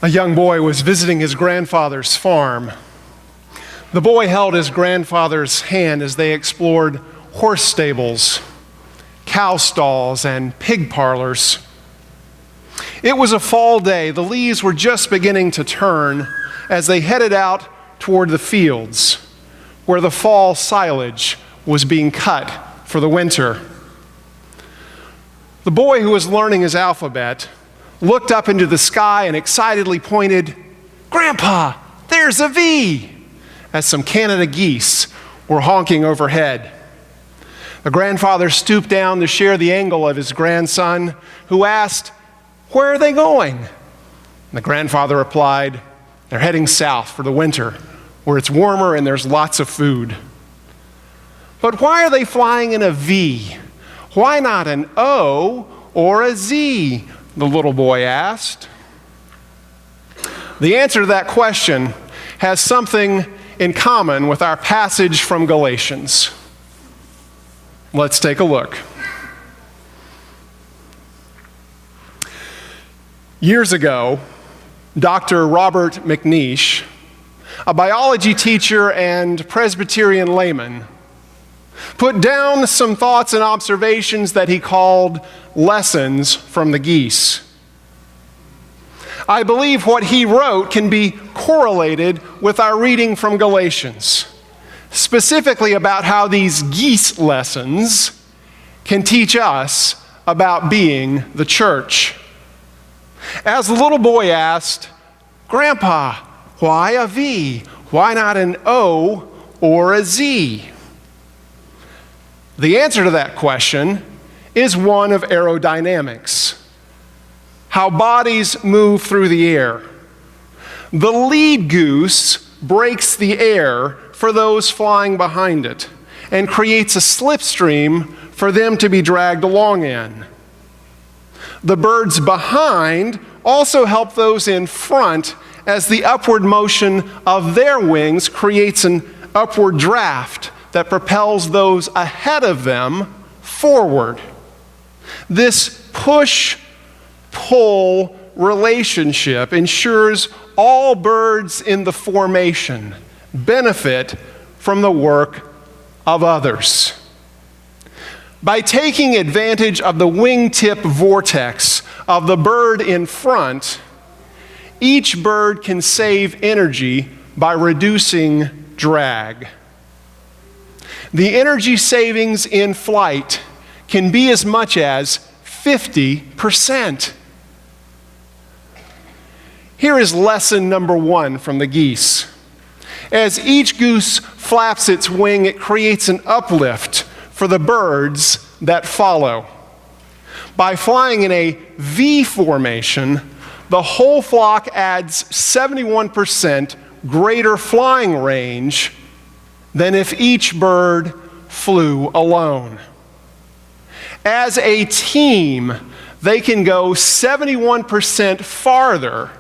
A young boy was visiting his grandfather's farm. The boy held his grandfather's hand as they explored horse stables, cow stalls, and pig parlors. It was a fall day. The leaves were just beginning to turn as they headed out toward the fields where the fall silage was being cut for the winter. The boy, who was learning his alphabet, looked up into the sky and excitedly pointed, "Grandpa, there's a V," as some Canada geese were honking overhead. The grandfather stooped down to share the angle of his grandson, who asked, "Where are they going?" And the grandfather replied, "They're heading south for the winter, where it's warmer and there's lots of food." "But why are they flying in a V? Why not an O or a Z?" the little boy asked. The answer to that question has something in common with our passage from Galatians. Let's take a look. Years ago, Dr. Robert McNeish, a biology teacher and Presbyterian layman, put down some thoughts and observations that he called lessons from the geese. I believe what he wrote can be correlated with our reading from Galatians, specifically about how these geese lessons can teach us about being the church. As the little boy asked, "Grandpa, why a V? Why not an O or a Z?" The answer to that question is one of aerodynamics, how bodies move through the air. The lead goose breaks the air for those flying behind it and creates a slipstream for them to be dragged along in. The birds behind also help those in front, as the upward motion of their wings creates an upward draft that propels those ahead of them forward. This push-pull relationship ensures all birds in the formation benefit from the work of others. By taking advantage of the wingtip vortex of the bird in front, each bird can save energy by reducing drag. The energy savings in flight can be as much as 50%. Here is lesson number 1 from the geese. As each goose flaps its wing, it creates an uplift for the birds that follow. By flying in a V formation, the whole flock adds 71% greater flying range than if each bird flew alone. As a team, they can go 71% farther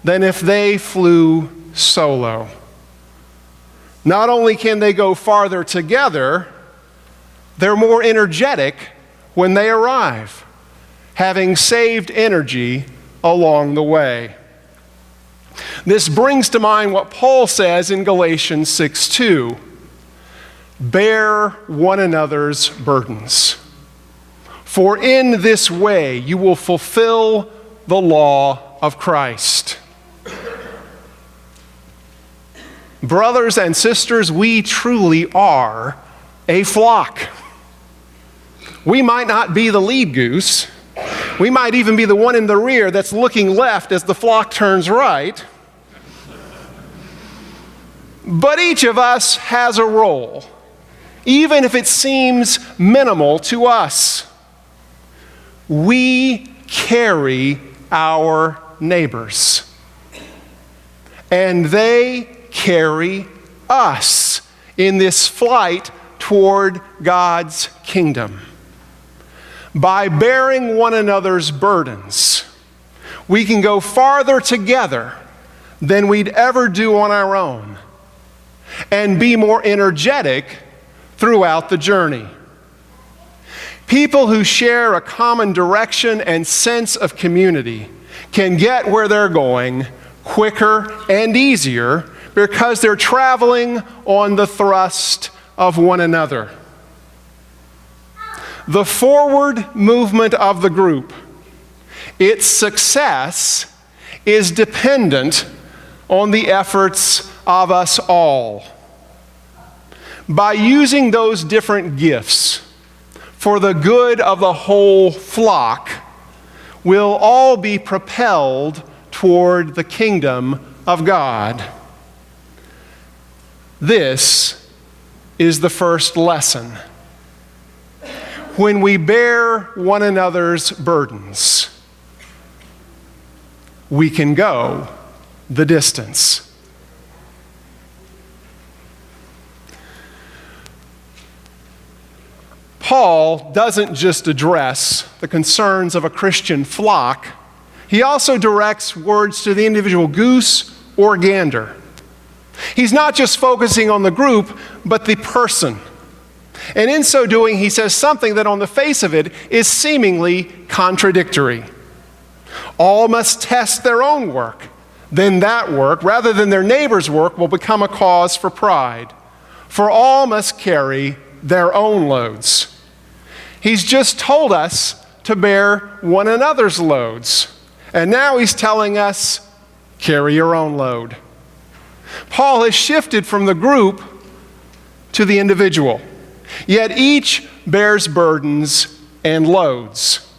than if they flew solo. Not only can they go farther together, they're more energetic when they arrive, having saved energy along the way. This brings to mind what Paul says in Galatians 6:2, "Bear one another's burdens, for in this way you will fulfill the law of Christ." Brothers and sisters, we truly are a flock. We might not be the lead goose. We might even be the one in the rear that's looking left as the flock turns right. But each of us has a role, even if it seems minimal to us. We carry our neighbors, and they carry us in this flight toward God's kingdom. By bearing one another's burdens, we can go farther together than we'd ever do on our own and be more energetic throughout the journey. People who share a common direction and sense of community can get where they're going quicker and easier because they're traveling on the thrust of one another. The forward movement of the group, its success is dependent on the efforts of us all. By using those different gifts for the good of the whole flock, we'll all be propelled toward the kingdom of God. This is the first lesson. When we bear one another's burdens, we can go the distance. Paul doesn't just address the concerns of a Christian flock, he also directs words to the individual goose or gander. He's not just focusing on the group, but the person. And in so doing, he says something that on the face of it is seemingly contradictory. All must test their own work. Then that work, rather than their neighbor's work, will become a cause for pride. For all must carry their own loads. He's just told us to bear one another's loads. And now he's telling us, carry your own load. Paul has shifted from the group to the individual. Yet each bears burdens and loads.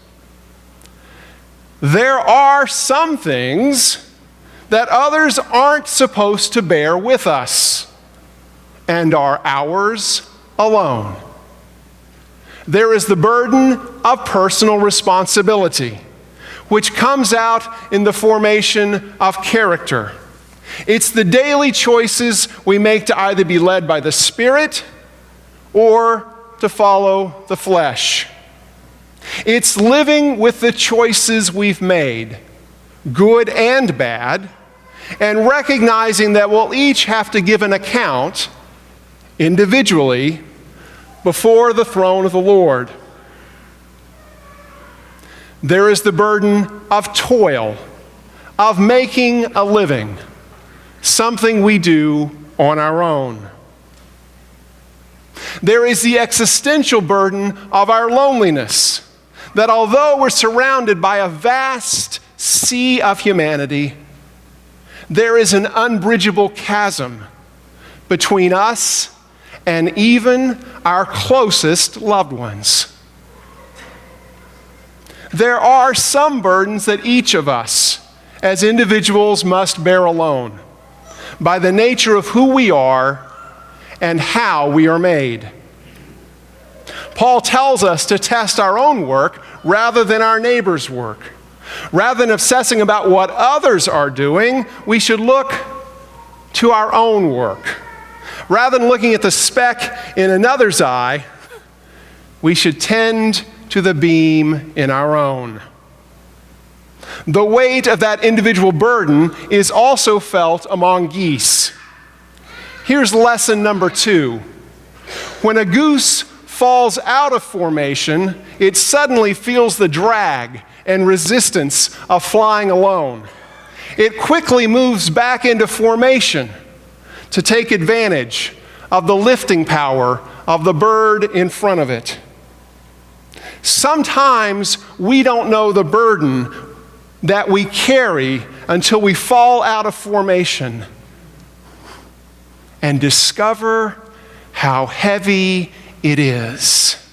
There are some things that others aren't supposed to bear with us and are ours alone. There is the burden of personal responsibility, which comes out in the formation of character. It's the daily choices we make to either be led by the Spirit or to follow the flesh. It's living with the choices we've made, good and bad, and recognizing that we'll each have to give an account individually before the throne of the Lord. There is the burden of toil, of making a living, something we do on our own. There is the existential burden of our loneliness, that although we're surrounded by a vast sea of humanity, there is an unbridgeable chasm between us and even our closest loved ones. There are some burdens that each of us as individuals must bear alone by the nature of who we are and how we are made. Paul tells us to test our own work rather than our neighbor's work. Rather than obsessing about what others are doing, we should look to our own work. Rather than looking at the speck in another's eye, we should tend to the beam in our own. The weight of that individual burden is also felt among geese. Here's lesson number 2. When a goose falls out of formation, it suddenly feels the drag and resistance of flying alone. It quickly moves back into formation to take advantage of the lifting power of the bird in front of it. Sometimes we don't know the burden that we carry until we fall out of formation and discover how heavy it is.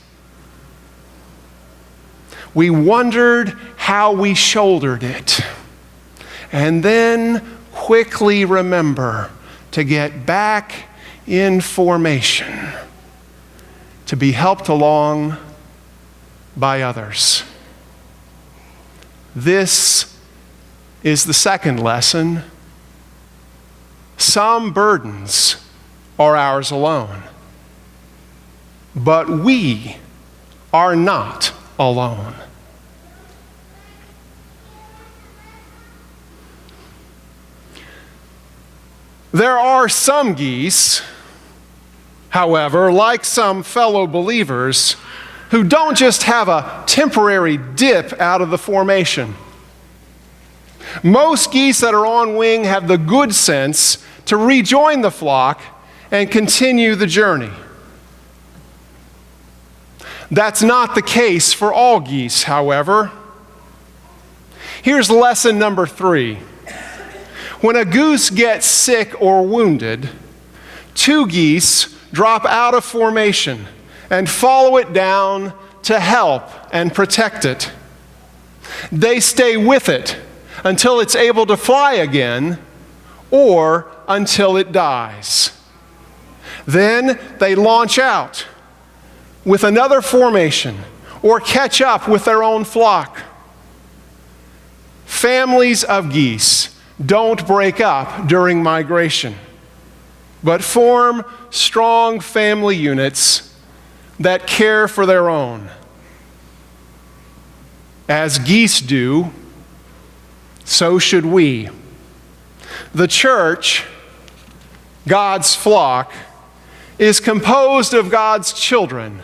We wondered how we shouldered it, and then quickly remember to get back in formation, to be helped along by others. This is the second lesson. Some burdens are ours alone, but we are not alone. There are some geese, however, like some fellow believers, who don't just have a temporary dip out of the formation. Most geese that are on wing have the good sense to rejoin the flock and continue the journey. That's not the case for all geese, however. Here's lesson number 3. When a goose gets sick or wounded, 2 geese drop out of formation and follow it down to help and protect it. They stay with it until it's able to fly again or until it dies. Then they launch out with another formation or catch up with their own flock. Families of geese don't break up during migration, but form strong family units that care for their own. As geese do, so should we. The church, God's flock, is composed of God's children,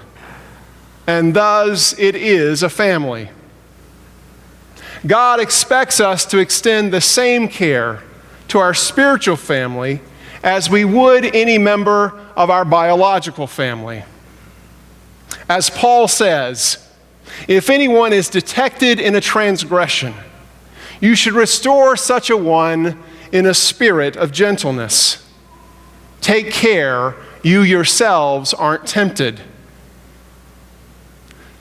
and thus it is a family. God expects us to extend the same care to our spiritual family as we would any member of our biological family. As Paul says, if anyone is detected in a transgression, you should restore such a one in a spirit of gentleness. Take care you yourselves aren't tempted.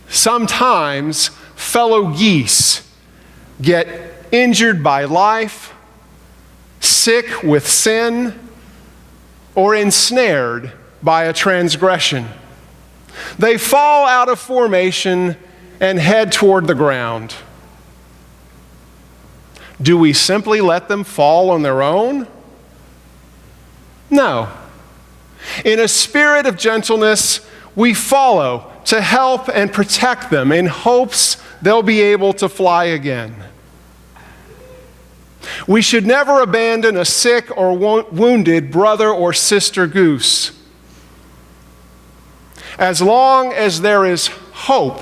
Sometimes fellow geese get injured by life, sick with sin, or ensnared by a transgression. They fall out of formation and head toward the ground. Do we simply let them fall on their own? No. In a spirit of gentleness, we follow to help and protect them in hopes they'll be able to fly again. We should never abandon a sick or wounded brother or sister goose. As long as there is hope,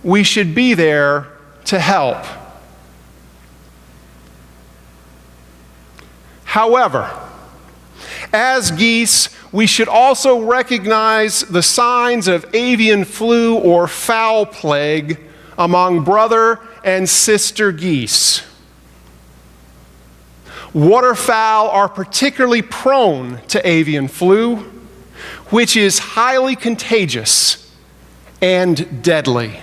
we should be there to help. However, as geese, we should also recognize the signs of avian flu or fowl plague among brother and sister geese. Waterfowl are particularly prone to avian flu, which is highly contagious and deadly.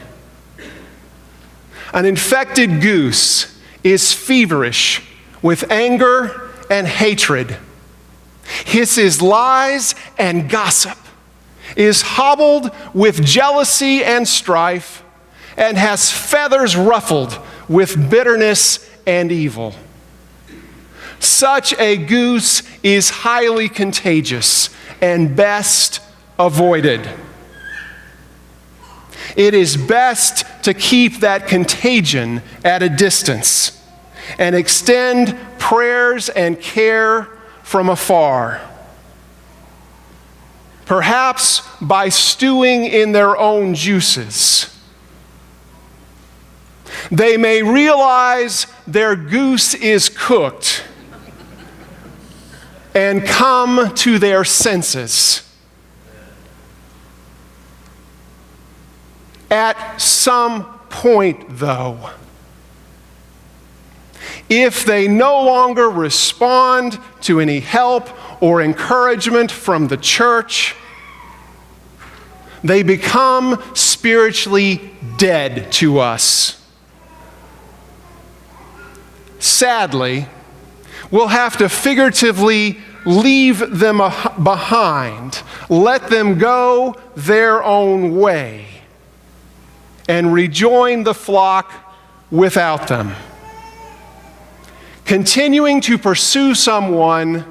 An infected goose is feverish with anger and hatred, hisses lies and gossip, is hobbled with jealousy and strife, and has feathers ruffled with bitterness and evil. Such a goose is highly contagious and best avoided. It is best to keep that contagion at a distance and extend prayers and care from afar. Perhaps by stewing in their own juices. They may realize their goose is cooked and come to their senses. At some point, though, if they no longer respond to any help or encouragement from the church, they become spiritually dead to us. Sadly, we'll have to figuratively leave them behind, let them go their own way, and rejoin the flock without them. Continuing to pursue someone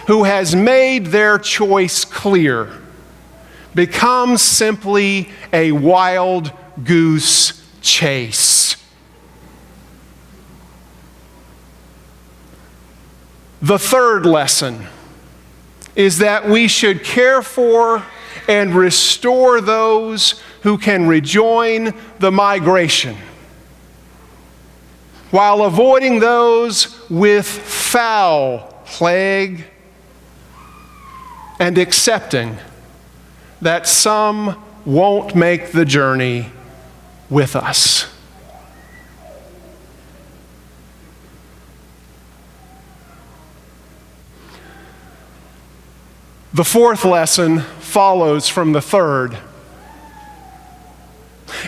who has made their choice clear becomes simply a wild goose chase. The third lesson is that we should care for and restore those who can rejoin the migration. while avoiding those with foul plague and accepting that some won't make the journey with us. The fourth lesson follows from the third.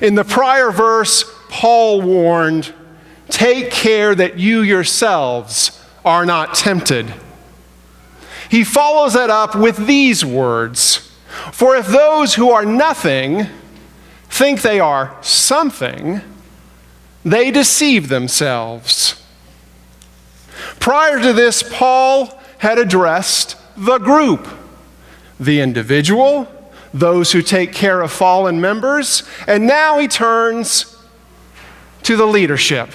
In the prior verse, Paul warned, "Take care that you yourselves are not tempted." He follows that up with these words, "For if those who are nothing think they are something, they deceive themselves." Prior to this, Paul had addressed the group, the individual, those who take care of fallen members, and now he turns to the leadership.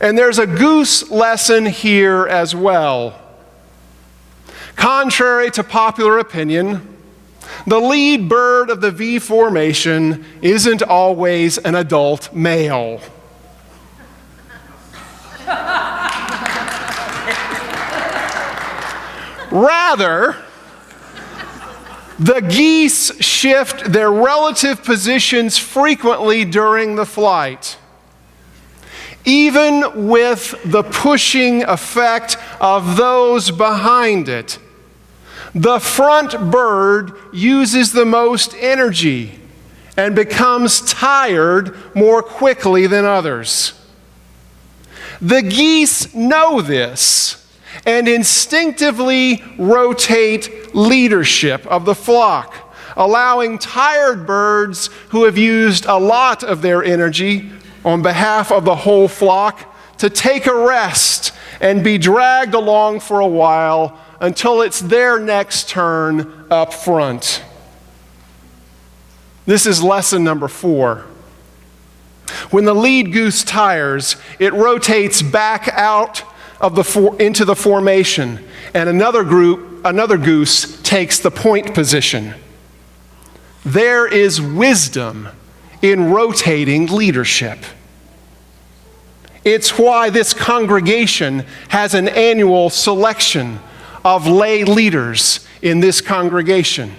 And there's a goose lesson here as well. Contrary to popular opinion, the lead bird of the V formation isn't always an adult male. Rather, the geese shift their relative positions frequently during the flight. Even with the pushing effect of those behind it, the front bird uses the most energy and becomes tired more quickly than others. The geese know this and instinctively rotate leadership of the flock, allowing tired birds who have used a lot of their energy on behalf of the whole flock to take a rest and be dragged along for a while until it's their next turn up front. This is lesson number 4. When the lead goose tires, it rotates back out of into the formation, and another goose takes the point position. There is wisdom in rotating leadership. It's why this congregation has an annual selection of lay leaders in this congregation.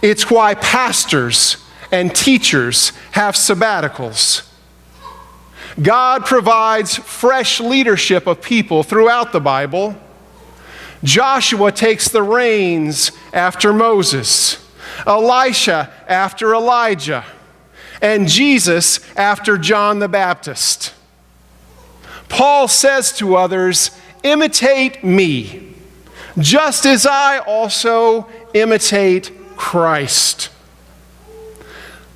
It's why pastors and teachers have sabbaticals. God provides fresh leadership of people throughout the Bible. Joshua takes the reins after Moses, Elisha after Elijah, and Jesus after John the Baptist. Paul says to others, "Imitate me, just as I also imitate Christ."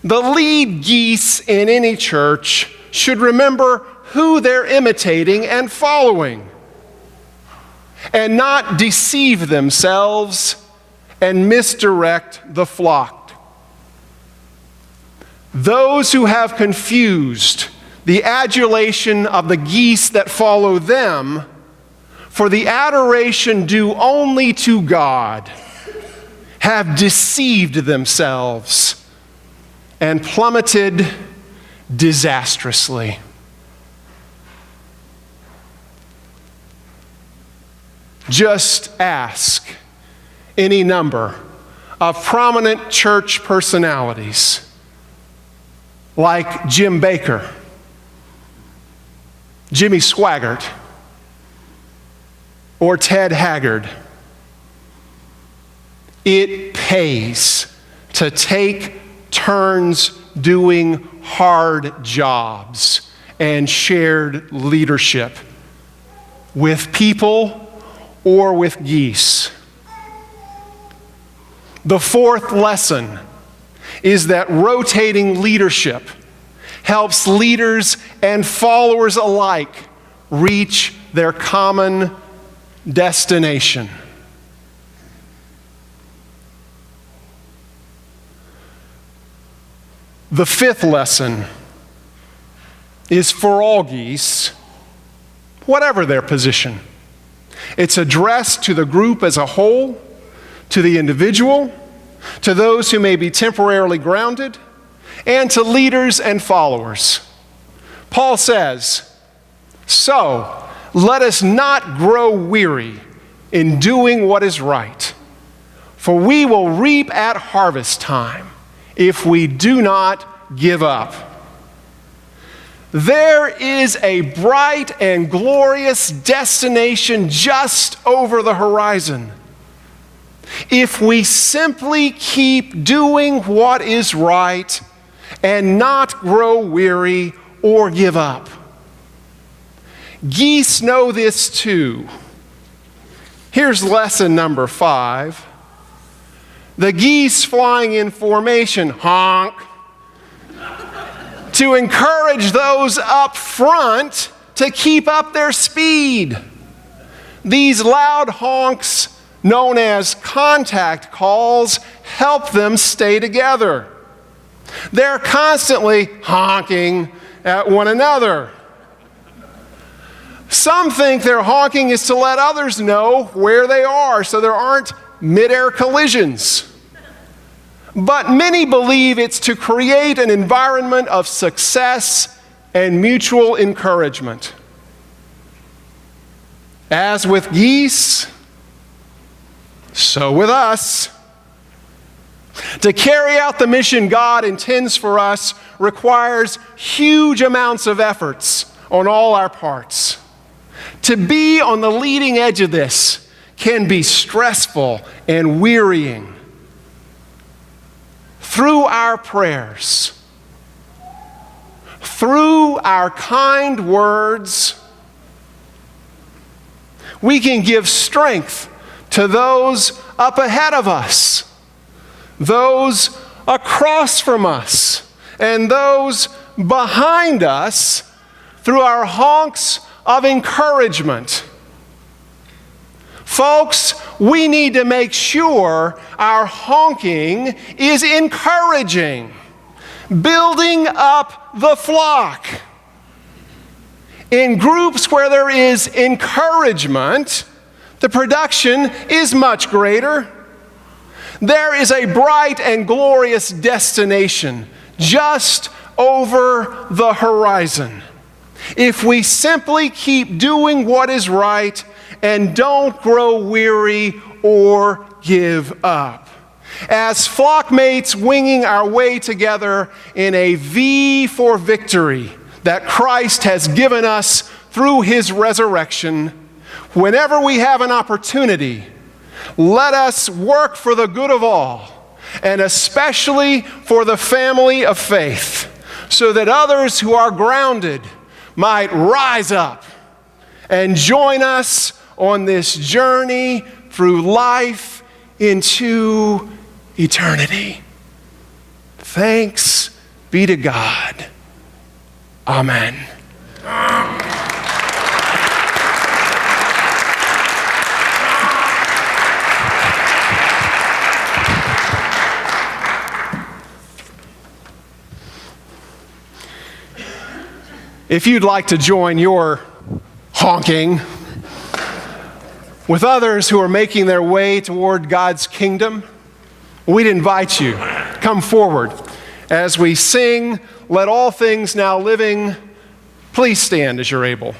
The lead geese in any church should remember who they're imitating and following, and not deceive themselves and misdirect the flock. Those who have confused the adulation of the geese that follow them for the adoration due only to God have deceived themselves and plummeted disastrously. Just ask any number of prominent church personalities like Jim Baker, Jimmy Swaggart, or Ted Haggard. It pays to take turns doing hard jobs and shared leadership with people or with geese. The fourth lesson is that rotating leadership helps leaders and followers alike reach their common destination. The fifth lesson is for all geese, whatever their position. It's addressed to the group as a whole, to the individual, to those who may be temporarily grounded, and to leaders and followers. Paul says, "So let us not grow weary in doing what is right, for we will reap at harvest time if we do not give up." There is a bright and glorious destination just over the horizon if we simply keep doing what is right and not grow weary or give up. Geese know this too. Here's lesson number 5. The geese flying in formation, honk, to encourage those up front to keep up their speed. These loud honks, known as contact calls, help them stay together. They're constantly honking at one another. Some think their honking is to let others know where they are so there aren't mid-air collisions. But many believe it's to create an environment of success and mutual encouragement. As with geese, so with us. To carry out the mission God intends for us requires huge amounts of efforts on all our parts. To be on the leading edge of this can be stressful and wearying. Through our prayers, through our kind words, we can give strength to those up ahead of us, those across from us, and those behind us through our honks of encouragement. Folks, we need to make sure our honking is encouraging, building up the flock. In groups where there is encouragement, the production is much greater. There is a bright and glorious destination just over the horizon if we simply keep doing what is right and don't grow weary or give up. As flockmates winging our way together in a V for victory that Christ has given us through his resurrection, whenever we have an opportunity, let us work for the good of all, and especially for the family of faith, so that others who are grounded might rise up and join us on this journey through life into eternity. Thanks be to God. Amen. If you'd like to join your honking with others who are making their way toward God's kingdom, we'd invite you. Come forward. As we sing, "Let All Things Now Living," please stand as you're able.